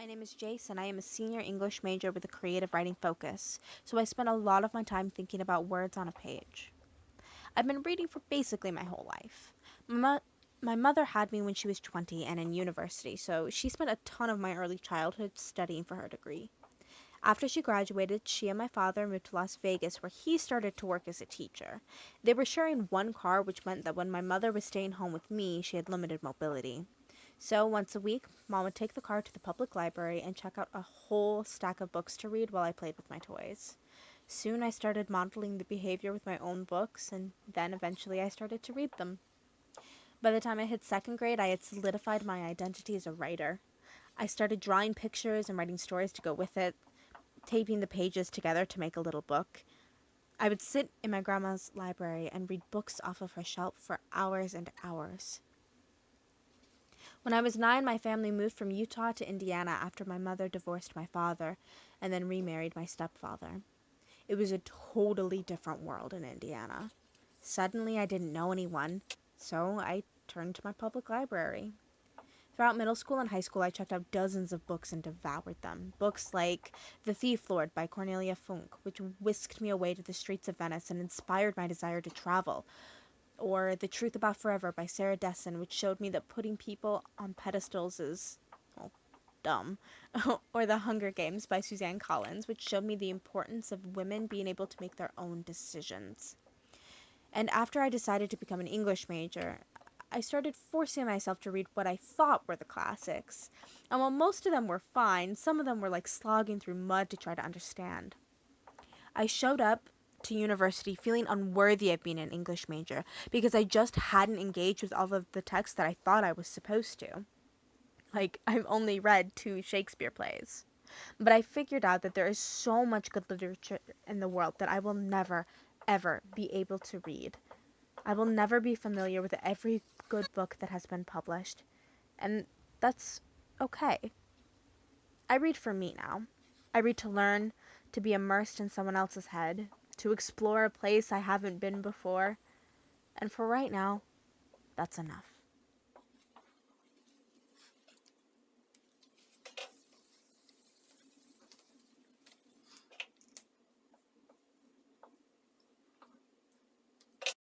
My name is Jase, and I am a senior English major with a creative writing focus, so I spend a lot of my time thinking about words on a page. I've been reading for basically my whole life. My mother had me when she was 20 and in university, so she spent a ton of my early childhood studying for her degree. After she graduated, she and my father moved to Las Vegas, where he started to work as a teacher. They were sharing one car, which meant that when my mother was staying home with me, she had limited mobility. So once a week, Mom would take the car to the public library and check out a whole stack of books to read while I played with my toys. Soon I started modeling the behavior with my own books, and then eventually I started to read them. By the time I hit second grade, I had solidified my identity as a writer. I started drawing pictures and writing stories to go with it, taping the pages together to make a little book. I would sit in my grandma's library and read books off of her shelf for hours and hours. When I was 9, my family moved from Utah to Indiana after my mother divorced my father and then remarried my stepfather. It was a totally different world in Indiana. Suddenly, I didn't know anyone, so I turned to my public library. Throughout middle school and high school, I checked out dozens of books and devoured them. Books like The Thief Lord by Cornelia Funk, which whisked me away to the streets of Venice and inspired my desire to travel, or The Truth About Forever by Sarah Dessen, which showed me that putting people on pedestals is, well, dumb, or The Hunger Games by Suzanne Collins, which showed me the importance of women being able to make their own decisions. And after I decided to become an English major, I started forcing myself to read what I thought were the classics. And while most of them were fine, some of them were like slogging through mud to try to understand. I showed up to university feeling unworthy of being an English major because I just hadn't engaged with all of the texts that I thought I was supposed to. Like, I've only read 2 Shakespeare plays. But I figured out that there is so much good literature in the world that I will never, ever be able to read. I will never be familiar with every good book that has been published. And that's okay. I read for me now. I read to learn, to be immersed in someone else's head, to explore a place I haven't been before. And for right now, that's enough.